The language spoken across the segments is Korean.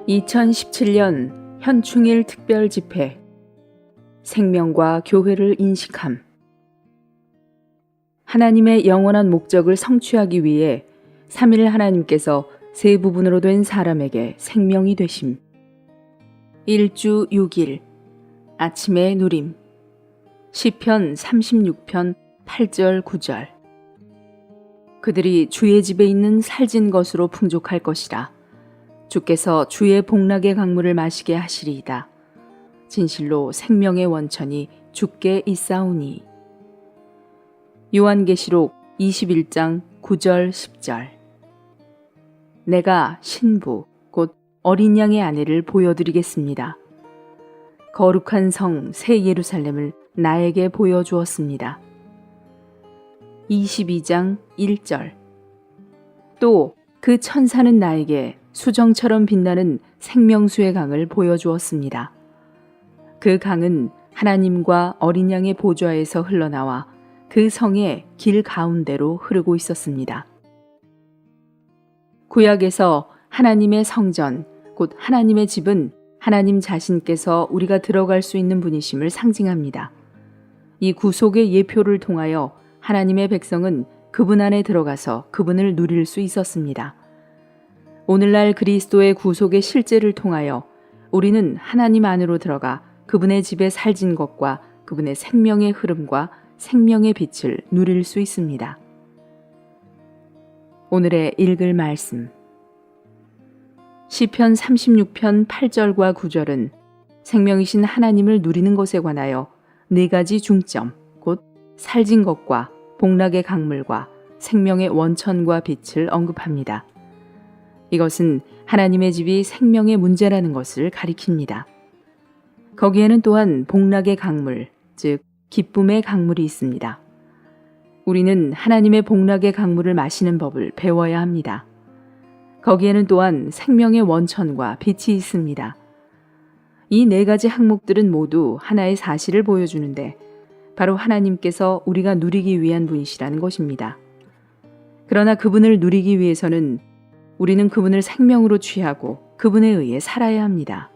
2017년 현충일 특별 집회 생명과 교회를 인식함. 하나님의 영원한 목적을 성취하기 위해 삼일 하나님께서 세 부분으로 된 사람에게 생명이 되심. 1주 6일 아침의 누림. 시편 36편 8절 9절. 그들이 주의 집에 있는 살진 것으로 풍족할 것이라. 주께서 주의 복락의 강물을 마시게 하시리이다. 진실로 생명의 원천이 주께 있사오니. 요한계시록 21장 9절 10절. 내가 신부 곧 어린 양의 아내를 보여드리겠습니다. 거룩한 성 새 예루살렘을 나에게 보여주었습니다. 22장 1절. 또 그 천사는 나에게 수정처럼 빛나는 생명수의 강을 보여주었습니다. 그 강은 하나님과 어린 양의 보좌에서 흘러나와 그 성의 길 가운데로 흐르고 있었습니다. 구약에서 하나님의 성전, 곧 하나님의 집은 하나님 자신께서 우리가 들어갈 수 있는 분이심을 상징합니다. 이 구속의 예표를 통하여 하나님의 백성은 그분 안에 들어가서 그분을 누릴 수 있었습니다. 오늘날 그리스도의 구속의 실제를 통하여 우리는 하나님 안으로 들어가 그분의 집에 살진 것과 그분의 생명의 흐름과 생명의 빛을 누릴 수 있습니다. 오늘의 읽을 말씀. 시편 36편 8절과 9절은 생명이신 하나님을 누리는 것에 관하여 네 가지 중점, 곧 살진 것과 복락의 강물과 생명의 원천과 빛을 언급합니다. 이것은 하나님의 집이 생명의 문제라는 것을 가리킵니다. 거기에는 또한 복락의 강물, 즉 기쁨의 강물이 있습니다. 우리는 하나님의 복락의 강물을 마시는 법을 배워야 합니다. 거기에는 또한 생명의 원천과 빛이 있습니다. 이 네 가지 항목들은 모두 하나의 사실을 보여주는데 바로 하나님께서 우리가 누리기 위한 분이시라는 것입니다. 그러나 그분을 누리기 위해서는 우리는 그분을 생명으로 취하고 그분에 의해 살아야 합니다.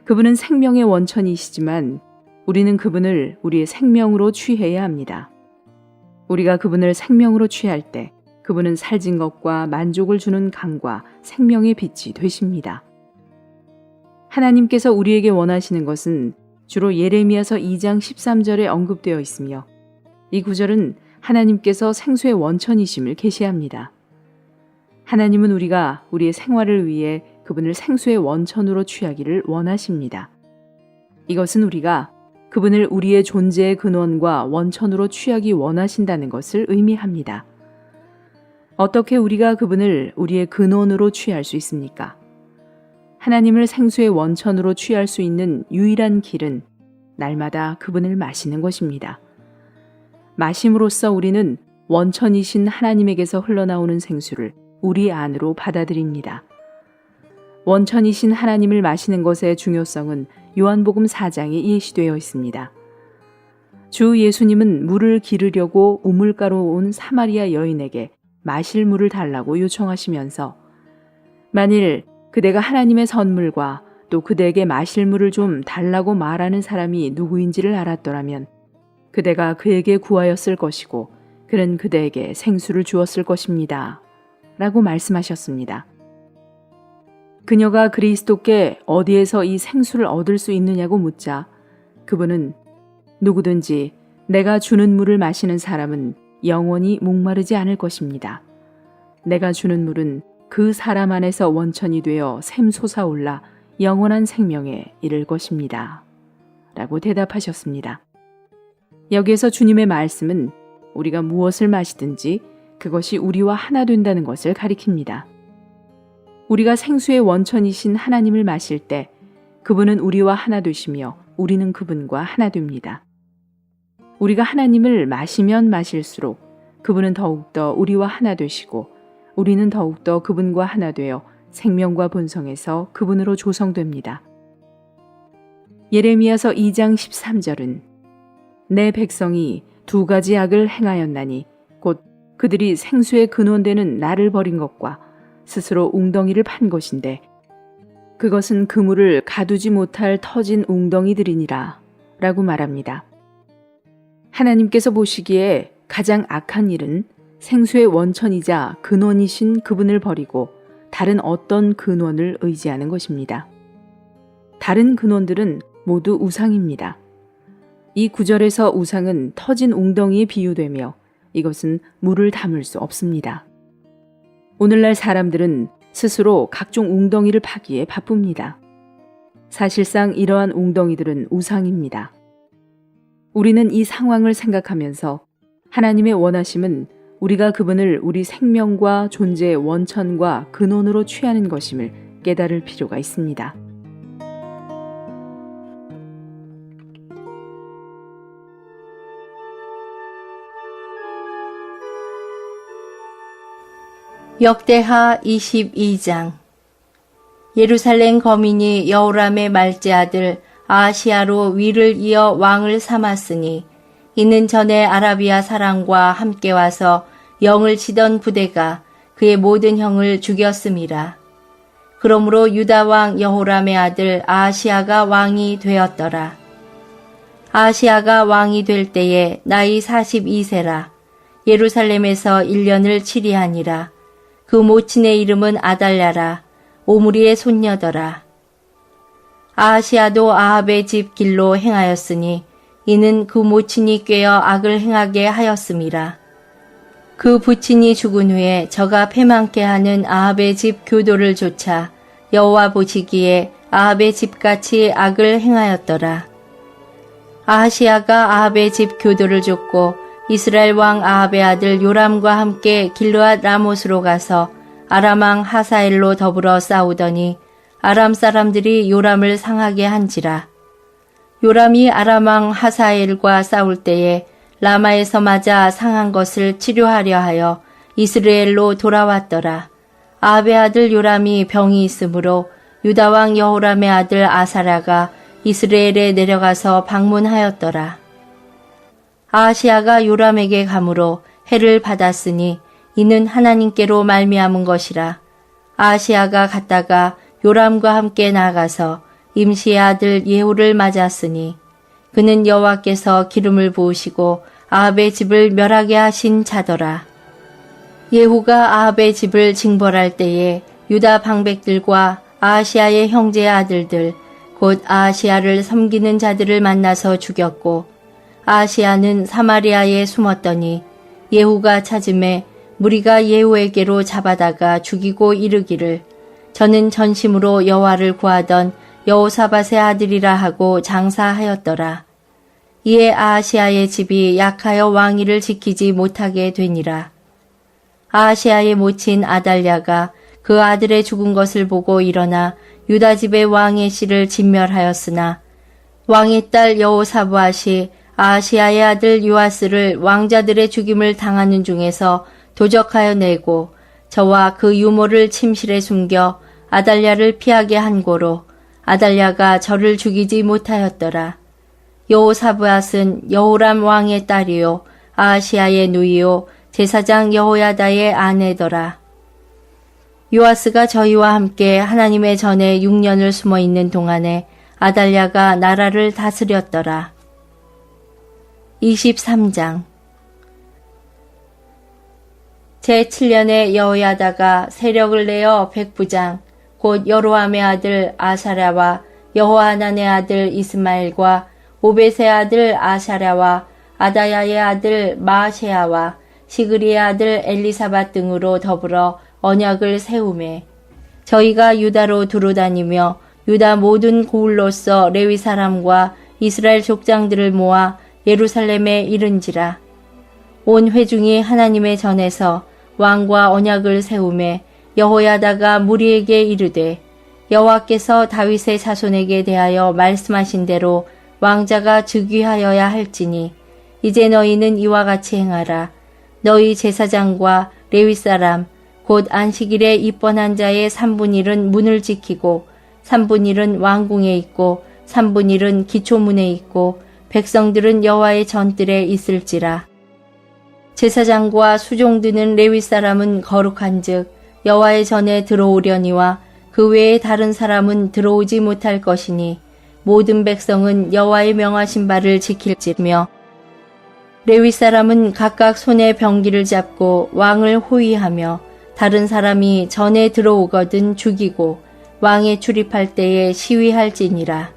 그분은 생명의 원천이시지만 우리는 그분을 우리의 생명으로 취해야 합니다. 우리가 그분을 생명으로 취할 때 그분은 살진 것과 만족을 주는 강과 생명의 빛이 되십니다. 하나님께서 우리에게 원하시는 것은 주로 예레미야서 2장 13절에 언급되어 있으며 이 구절은 하나님께서 생수의 원천이심을 계시합니다. 하나님은 우리가 우리의 생활을 위해 그분을 생수의 원천으로 취하기를 원하십니다. 이것은 우리가 그분을 우리의 존재의 근원과 원천으로 취하기 원하신다는 것을 의미합니다. 어떻게 우리가 그분을 우리의 근원으로 취할 수 있습니까? 하나님을 생수의 원천으로 취할 수 있는 유일한 길은 날마다 그분을 마시는 것입니다. 마심으로써 우리는 원천이신 하나님에게서 흘러나오는 생수를 우리 안으로 받아들입니다. 원천이신 하나님을 마시는 것의 중요성은 요한복음 4장에 예시되어 있습니다. 주 예수님은 물을 기르려고 우물가로 온 사마리아 여인에게 마실 물을 달라고 요청하시면서 만일 그대가 하나님의 선물과 또 그대에게 마실 물을 좀 달라고 말하는 사람이 누구인지를 알았더라면 그대가 그에게 구하였을 것이고 그는 그대에게 생수를 주었을 것입니다. 라고 말씀하셨습니다. 그녀가 그리스도께 어디에서 이 생수를 얻을 수 있느냐고 묻자 그분은 누구든지 내가 주는 물을 마시는 사람은 영원히 목마르지 않을 것입니다. 내가 주는 물은 그 사람 안에서 원천이 되어 샘솟아올라 영원한 생명에 이를 것입니다. 라고 대답하셨습니다. 여기에서 주님의 말씀은 우리가 무엇을 마시든지 그것이 우리와 하나 된다는 것을 가리킵니다. 우리가 생수의 원천이신 하나님을 마실 때 그분은 우리와 하나 되시며 우리는 그분과 하나 됩니다. 우리가 하나님을 마시면 마실수록 그분은 더욱더 우리와 하나 되시고 우리는 더욱더 그분과 하나 되어 생명과 본성에서 그분으로 조성됩니다. 예레미야서 2장 13절은 내 백성이 두 가지 악을 행하였나니 곧 그들이 생수의 근원되는 나를 버린 것과 스스로 웅덩이를 판 것인데 그것은 그물을 가두지 못할 터진 웅덩이들이니라 라고 말합니다. 하나님께서 보시기에 가장 악한 일은 생수의 원천이자 근원이신 그분을 버리고 다른 어떤 근원을 의지하는 것입니다. 다른 근원들은 모두 우상입니다. 이 구절에서 우상은 터진 웅덩이에 비유되며 이것은 물을 담을 수 없습니다. 오늘날 사람들은 스스로 각종 웅덩이를 파기에 바쁩니다. 사실상 이러한 웅덩이들은 우상입니다. 우리는 이 상황을 생각하면서 하나님의 원하심은 우리가 그분을 우리 생명과 존재의 원천과 근원으로 취하는 것임을 깨달을 필요가 있습니다. 역대하 22장. 예루살렘 거민이 여호람의 말제 아들 아하시야로 위를 이어 왕을 삼았으니 이는 전에 아라비아 사람과 함께 와서 영을 치던 부대가 그의 모든 형을 죽였음이라. 그러므로 유다 왕 여호람의 아들 아하시야가 왕이 되었더라. 아하시야가 왕이 될 때에 나이 42세라. 예루살렘에서 1년을 치리하니라. 그 모친의 이름은 아달랴라. 오므리의 손녀더라. 아하시야도 아합의 집 길로 행하였으니 이는 그 모친이 꾀어 악을 행하게 하였음이라. 그 부친이 죽은 후에 저가 패망케 하는 아합의 집 교도를 좇아 여호와 보시기에 아합의 집같이 악을 행하였더라. 아하시야가 아합의 집 교도를 좇고 이스라엘 왕 아합의 아들 요람과 함께 길르앗 라못으로 가서 아람 왕 하사엘로 더불어 싸우더니 아람 사람들이 요람을 상하게 한지라. 요람이 아람 왕 하사엘과 싸울 때에 라마에서 맞아 상한 것을 치료하려 하여 이스라엘로 돌아왔더라. 아합의 아들 요람이 병이 있으므로 유다 왕 여호람의 아들 아사랴가 이스라엘에 내려가서 방문하였더라. 아하시야가 요람에게 가므로 해를 받았으니 이는 하나님께로 말미암은 것이라. 아하시야가 갔다가 요람과 함께 나가서 임시의 아들 예후를 맞았으니 그는 여호와께서 기름을 부으시고 아합의 집을 멸하게 하신 자더라. 예후가 아합의 집을 징벌할 때에 유다 방백들과 아하시야의 형제의 아들들 곧 아하시야를 섬기는 자들을 만나서 죽였고 아하시야는 사마리아에 숨었더니 예후가 찾음에 무리가 예후에게로 잡아다가 죽이고 이르기를 저는 전심으로 여호와를 구하던 여호사밧의 아들이라 하고 장사하였더라. 이에 아하시야의 집이 약하여 왕위를 지키지 못하게 되니라. 아하시야의 모친 아달랴가 그 아들의 죽은 것을 보고 일어나 유다 집의 왕의 씨를 진멸하였으나 왕의 딸 여호사밧이 아하시야의 아들 요아스를 왕자들의 죽임을 당하는 중에서 도적하여 내고 저와 그 유모를 침실에 숨겨 아달랴를 피하게 한 고로 아달랴가 저를 죽이지 못하였더라. 여호사밧은 여호람 왕의 딸이요 아하시야의 누이요 제사장 여호야다의 아내더라. 요아스가 저희와 함께 하나님의 전에 6년을 숨어 있는 동안에 아달랴가 나라를 다스렸더라. 23장. 제7년에 여호야다가 세력을 내어 백부장 곧 여로함의 아들 아사랴와 여호하난의 아들 이스마엘과 오벳의 아들 아샤랴와 아다야의 아들 마아세야와 시그리의 아들 엘리사밧 등으로 더불어 언약을 세우매 저희가 유다로 두루다니며 유다 모든 고을로서 레위 사람과 이스라엘 족장들을 모아 예루살렘에 이른지라. 온 회중이 하나님의 전에서 왕과 언약을 세우매 여호야다가 무리에게 이르되 여호와께서 다윗의 자손에게 대하여 말씀하신 대로 왕자가 즉위하여야 할지니 이제 너희는 이와 같이 행하라. 너희 제사장과 레위 사람 곧 안식일에 입번한 자의 3분의 1은 문을 지키고 3분의 1은 왕궁에 있고 3분의 1은 기초문에 있고 백성들은 여호와의 전뜰에 있을지라. 제사장과 수종드는 레위 사람은 거룩한즉 여호와의 전에 들어오려니와 그 외에 다른 사람은 들어오지 못할 것이니 모든 백성은 여호와의 명하신 바를 지킬지며 레위 사람은 각각 손에 병기를 잡고 왕을 호위하며 다른 사람이 전에 들어오거든 죽이고 왕에 출입할 때에 시위할지니라.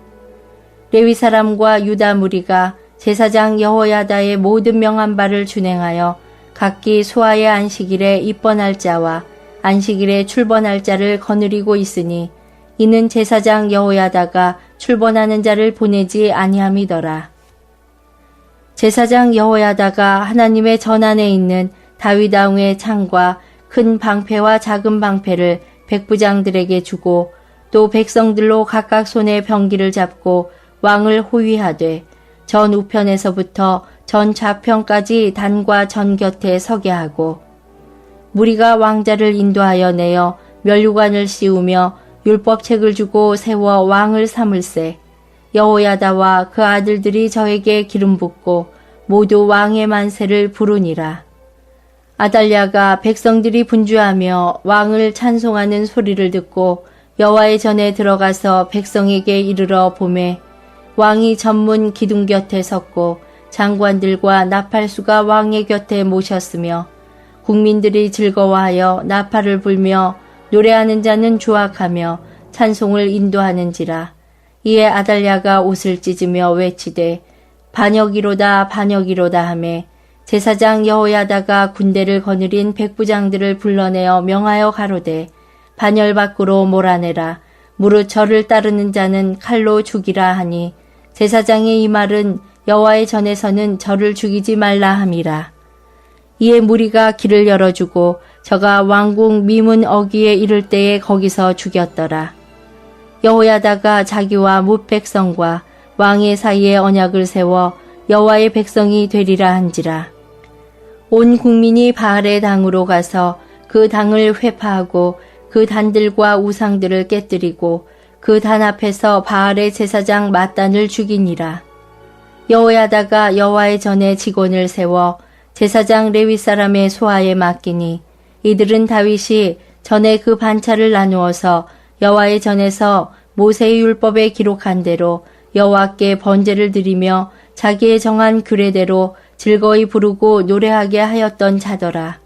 레위 사람과 유다 무리가 제사장 여호야다의 모든 명한 바를 준행하여 각기 수아의 안식일에 입번할 자와 안식일에 출번할 자를 거느리고 있으니 이는 제사장 여호야다가 출번하는 자를 보내지 아니함이더라. 제사장 여호야다가 하나님의 전안에 있는 다윗 왕의 창과 큰 방패와 작은 방패를 백부장들에게 주고 또 백성들로 각각 손에 병기를 잡고 왕을 호위하되 전 우편에서부터 전 좌편까지 단과 전 곁에 서게 하고 무리가 왕자를 인도하여 내어 면류관을 씌우며 율법책을 주고 세워 왕을 삼을세 여호야다와 그 아들들이 저에게 기름 붓고 모두 왕의 만세를 부르니라. 아달랴가 백성들이 분주하며 왕을 찬송하는 소리를 듣고 여호와의 전에 들어가서 백성에게 이르러 보매 왕이 전문 기둥 곁에 섰고 장관들과 나팔수가 왕의 곁에 모셨으며 국민들이 즐거워하여 나팔을 불며 노래하는 자는 조악하며 찬송을 인도하는지라. 이에 아달랴가 옷을 찢으며 외치되 반역이로다 반역이로다 하매 제사장 여호야다가 군대를 거느린 백부장들을 불러내어 명하여 가로되 반열 밖으로 몰아내라. 무릇 저를 따르는 자는 칼로 죽이라 하니 제사장의 이 말은 여호와의 전에서는 저를 죽이지 말라 함이라. 이에 무리가 길을 열어주고 저가 왕궁 미문 어귀에 이를 때에 거기서 죽였더라. 여호야다가 자기와 뭇 백성과 왕의 사이에 언약을 세워 여호와의 백성이 되리라 한지라. 온 국민이 바알의 당으로 가서 그 당을 회파하고 그 단들과 우상들을 깨뜨리고 그 단 앞에서 바알의 제사장 맏단을 죽이니라. 여호야다가 여호와의 전에 직원을 세워 제사장 레위 사람의 소하에 맡기니 이들은 다윗이 전에 그 반차를 나누어서 여호와의 전에서 모세의 율법에 기록한 대로 여호와께 번제를 드리며 자기의 정한 규례대로 즐거이 부르고 노래하게 하였던 자더라.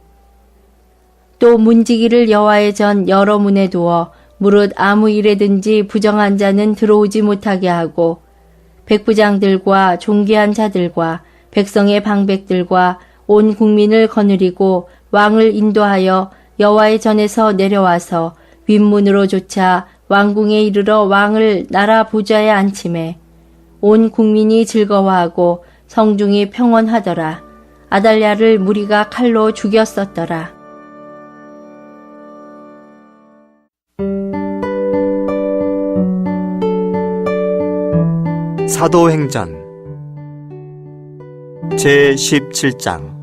또 문지기를 여호와의 전 여러 문에 두어 무릇 아무 일에든지 부정한 자는 들어오지 못하게 하고 백부장들과 존귀한 자들과 백성의 방백들과 온 국민을 거느리고 왕을 인도하여 여호와의 전에서 내려와서 윗문으로 조차 왕궁에 이르러 왕을 나라 보좌에 앉히매 온 국민이 즐거워하고 성중이 평온하더라. 아달랴를 무리가 칼로 죽였었더라. 사도행전 제17장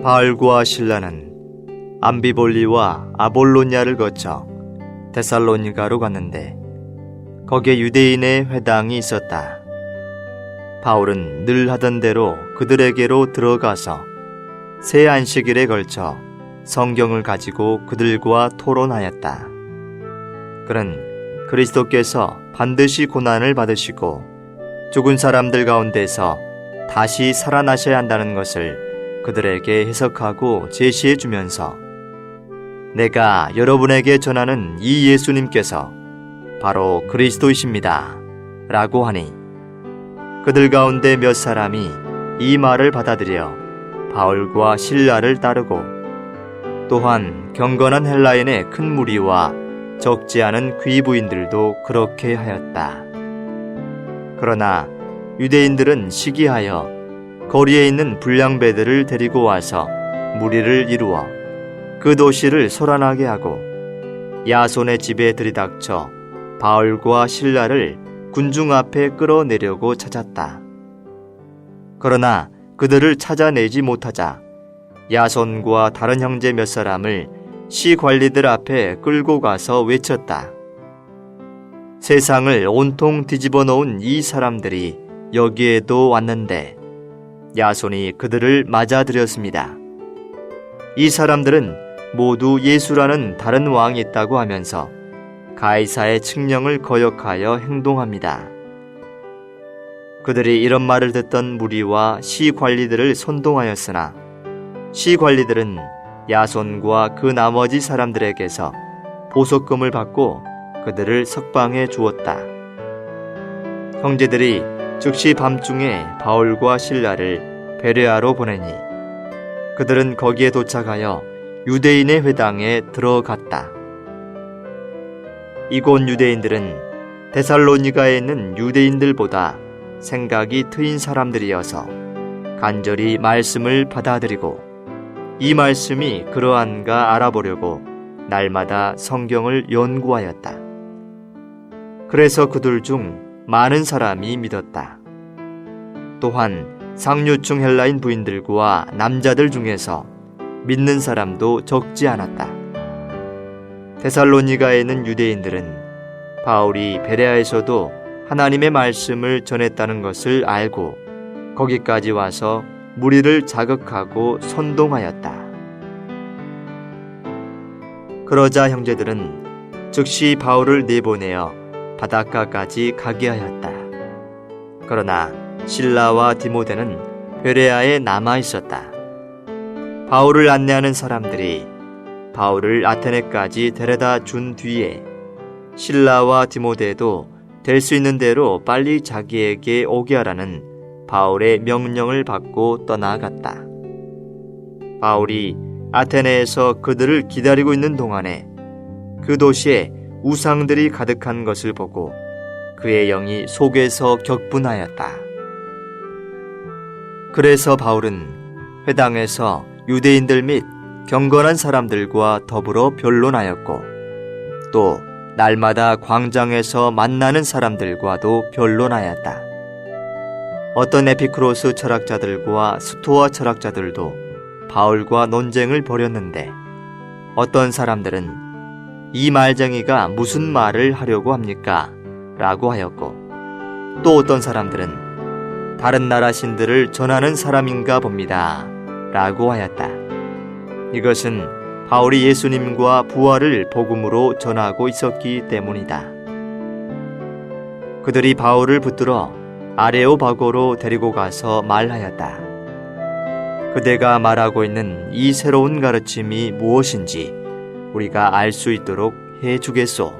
바울과 실라는 암비볼리와 아볼로냐를 거쳐 데살로니가로 갔는데 거기에 유대인의 회당이 있었다. 바울은 늘 하던 대로 그들에게로 들어가서 새 안식일에 걸쳐 성경을 가지고 그들과 토론하였다. 그는 그리스도께서 반드시 고난을 받으시고 죽은 사람들 가운데서 다시 살아나셔야 한다는 것을 그들에게 해석하고 제시해 주면서 내가 여러분에게 전하는 이 예수님께서 바로 그리스도이십니다 라고 하니 그들 가운데 몇 사람이 이 말을 받아들여 바울과 실라를 따르고 또한 경건한 헬라인의 큰 무리와 적지 않은 귀부인들도 그렇게 하였다. 그러나 유대인들은 시기하여 거리에 있는 불량배들을 데리고 와서 무리를 이루어 그 도시를 소란하게 하고 야손의 집에 들이닥쳐 바울과 실라를 군중 앞에 끌어내려고 찾았다. 그러나 그들을 찾아내지 못하자 야손과 다른 형제 몇 사람을 시관리들 앞에 끌고 가서 외쳤다. 세상을 온통 뒤집어 놓은 이 사람들이 여기에도 왔는데 야손이 그들을 맞아들였습니다. 이 사람들은 모두 예수라는 다른 왕이 있다고 하면서 가이사의 칙령을 거역하여 행동합니다. 그들이 이런 말을 듣던 무리와 시관리들을 선동하였으나 시관리들은 야손과 그 나머지 사람들에게서 보석금을 받고 그들을 석방해 주었다. 형제들이 즉시 밤중에 바울과 실라를 베레아로 보내니 그들은 거기에 도착하여 유대인의 회당에 들어갔다. 이곳 유대인들은 데살로니가에 있는 유대인들보다 생각이 트인 사람들이어서 간절히 말씀을 받아들이고 이 말씀이 그러한가 알아보려고 날마다 성경을 연구하였다. 그래서 그들 중 많은 사람이 믿었다. 또한 상류층 헬라인 부인들과 남자들 중에서 믿는 사람도 적지 않았다. 데살로니가에 있는 유대인들은 바울이 베레아에서도 하나님의 말씀을 전했다는 것을 알고 거기까지 와서 무리를 자극하고 선동하였다. 그러자 형제들은 즉시 바울을 내보내어 바닷가까지 가게 하였다. 그러나 실라와 디모데는 베레아에 남아 있었다. 바울을 안내하는 사람들이 바울을 아테네까지 데려다 준 뒤에 실라와 디모데도 될 수 있는 대로 빨리 자기에게 오게 하라는 바울의 명령을 받고 떠나갔다. 바울이 아테네에서 그들을 기다리고 있는 동안에 그 도시에 우상들이 가득한 것을 보고 그의 영이 속에서 격분하였다. 그래서 바울은 회당에서 유대인들 및 경건한 사람들과 더불어 변론하였고 또 날마다 광장에서 만나는 사람들과도 변론하였다. 어떤 에피크로스 철학자들과 스토아 철학자들도 바울과 논쟁을 벌였는데 어떤 사람들은 이 말쟁이가 무슨 말을 하려고 합니까? 라고 하였고 또 어떤 사람들은 다른 나라 신들을 전하는 사람인가 봅니다. 라고 하였다. 이것은 바울이 예수님과 부활을 복음으로 전하고 있었기 때문이다. 그들이 바울을 붙들어 아레오바고로 데리고 가서 말하였다. 그대가 말하고 있는 이 새로운 가르침이 무엇인지 우리가 알 수 있도록 해주겠소.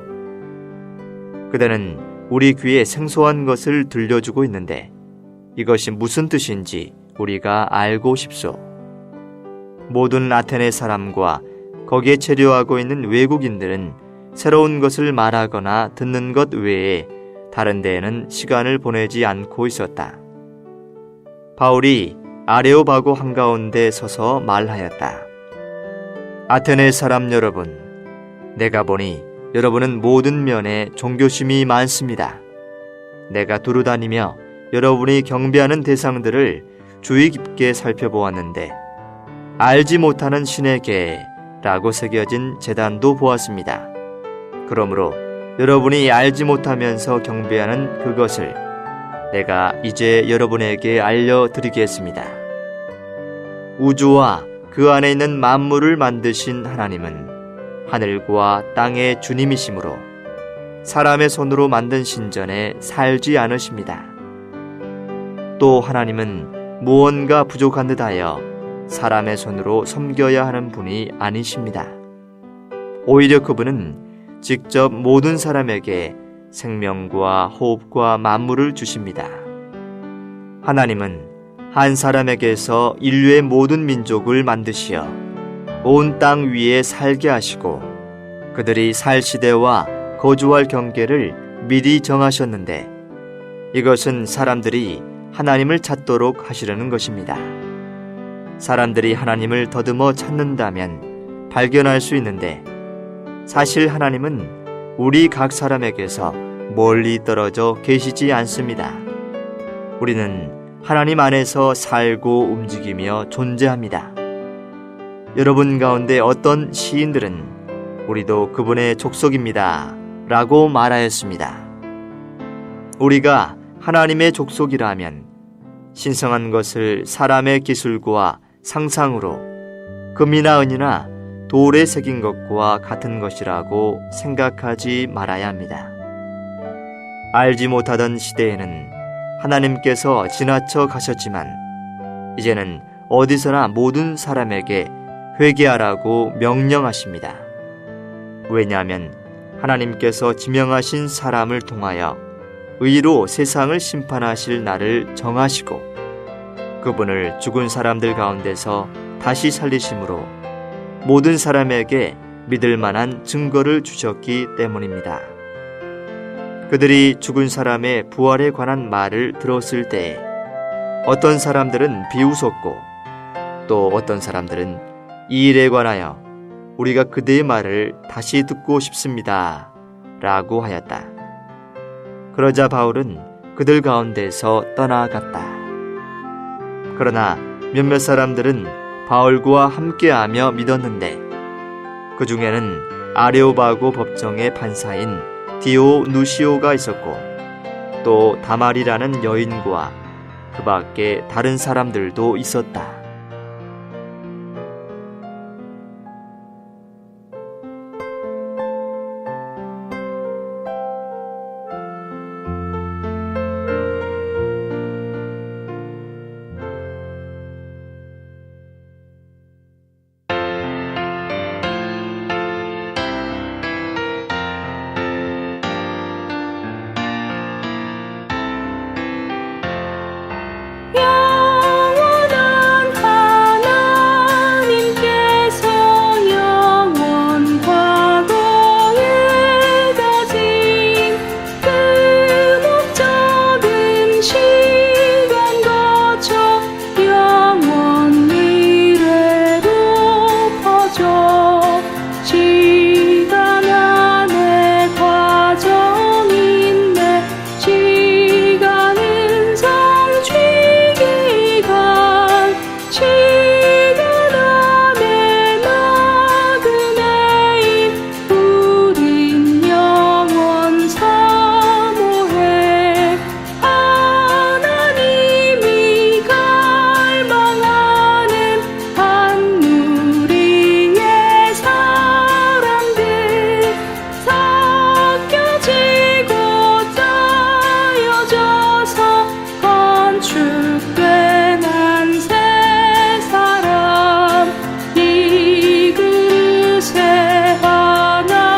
그대는 우리 귀에 생소한 것을 들려주고 있는데 이것이 무슨 뜻인지 우리가 알고 싶소. 모든 아테네 사람과 거기에 체류하고 있는 외국인들은 새로운 것을 말하거나 듣는 것 외에 다른 데에는 시간을 보내지 않고 있었다. 바울이 아레오바고 한가운데 서서 말하였다. 아테네 사람 여러분, 내가 보니 여러분은 모든 면에 종교심이 많습니다. 내가 두루다니며 여러분이 경배하는 대상들을 주의 깊게 살펴보았는데 알지 못하는 신의 계라고 새겨진 제단도 보았습니다. 그러므로 여러분이 알지 못하면서 경배하는 그것을 내가 이제 여러분에게 알려드리겠습니다. 우주와 그 안에 있는 만물을 만드신 하나님은 하늘과 땅의 주님이시므로 사람의 손으로 만든 신전에 살지 않으십니다. 또 하나님은 무언가 부족한 듯하여 사람의 손으로 섬겨야 하는 분이 아니십니다. 오히려 그분은 직접 모든 사람에게 생명과 호흡과 만물을 주십니다. 하나님은 한 사람에게서 인류의 모든 민족을 만드시어 온 땅 위에 살게 하시고 그들이 살 시대와 거주할 경계를 미리 정하셨는데 이것은 사람들이 하나님을 찾도록 하시려는 것입니다. 사람들이 하나님을 더듬어 찾는다면 발견할 수 있는데 사실 하나님은 우리 각 사람에게서 멀리 떨어져 계시지 않습니다. 우리는 하나님 안에서 살고 움직이며 존재합니다. 여러분 가운데 어떤 시인들은 우리도 그분의 족속입니다 라고 말하였습니다. 우리가 하나님의 족속이라면 신성한 것을 사람의 기술과 상상으로 금이나 은이나 돌에 새긴 것과 같은 것이라고 생각하지 말아야 합니다. 알지 못하던 시대에는 하나님께서 지나쳐 가셨지만 이제는 어디서나 모든 사람에게 회개하라고 명령하십니다. 왜냐하면 하나님께서 지명하신 사람을 통하여 의로 세상을 심판하실 날을 정하시고 그분을 죽은 사람들 가운데서 다시 살리심으로 모든 사람에게 믿을 만한 증거를 주셨기 때문입니다. 그들이 죽은 사람의 부활에 관한 말을 들었을 때에 어떤 사람들은 비웃었고 또 어떤 사람들은 이 일에 관하여 우리가 그대의 말을 다시 듣고 싶습니다 라고 하였다. 그러자 바울은 그들 가운데서 떠나갔다. 그러나 몇몇 사람들은 바울과 함께하며 믿었는데 그 중에는 아레오바고 법정의 판사인 디오누시오가 있었고 또 다말이라는 여인과 그 밖에 다른 사람들도 있었다. 영원한 하나님께서 영원 과거에 가진 그 목적은 시간 거쳐 영원 미래로 퍼져 시간 안에 과정인데 시간은 성취기간 시간 안에 나그네인 우린 영원 사모해 하나님이 갈망하는 한무리의 사람들 섞여지고 짜여져서 건축된 한 세 사람 이 그릇에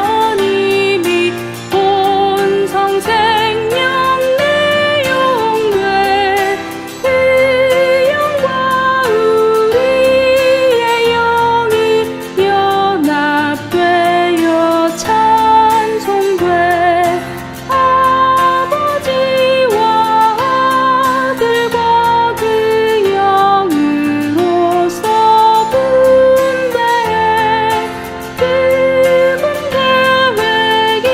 하나님이 본성생명 내용돼 그 영과 우리의 영이 연합되어 찬송돼 아버지와 아들과 그 영으로서 분배해 그분 계획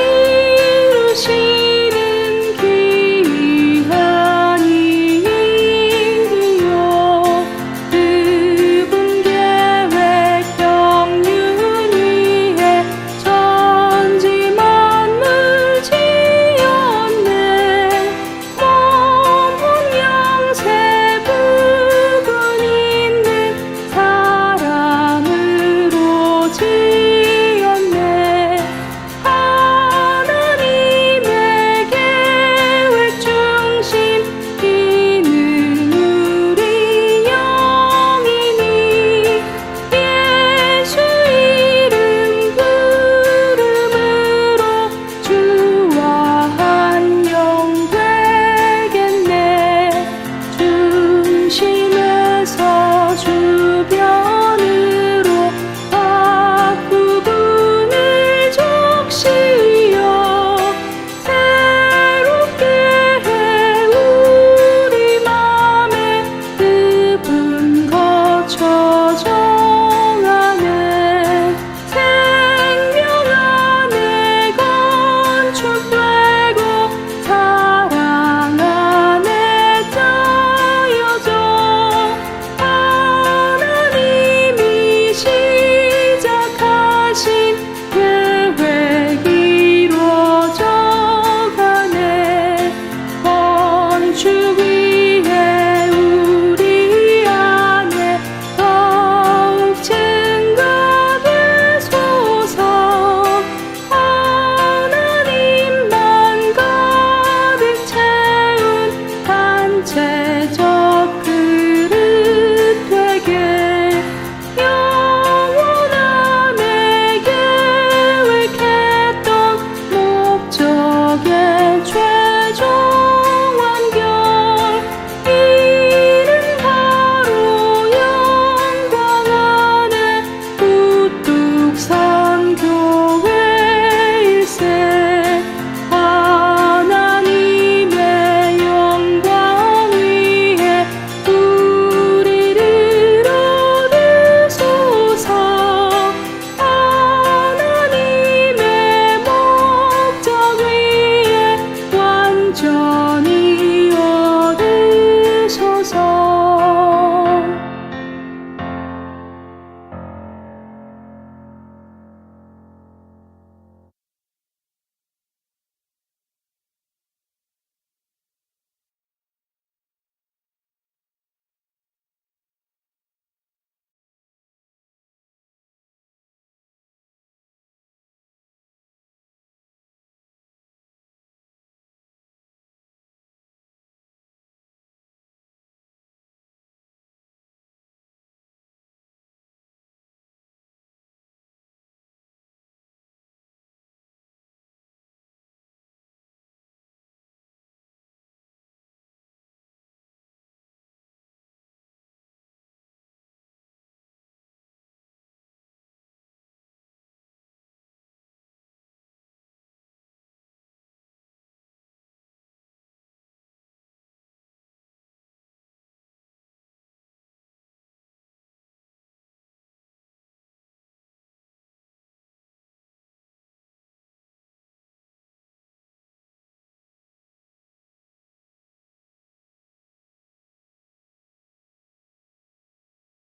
이루시는 귀한 일이요 그분 계획 경륜 위해 천지 만물 지었네 몸 영세 부분 있는 사람으로 지었네 하나님의 계획 중심 있는 우리 영이니 예수 이름 부름으로 주와 한영 되겠네 중심에서 주변으로 앞부분을 적시어 새롭게 해 우리 맘에 그분 거쳐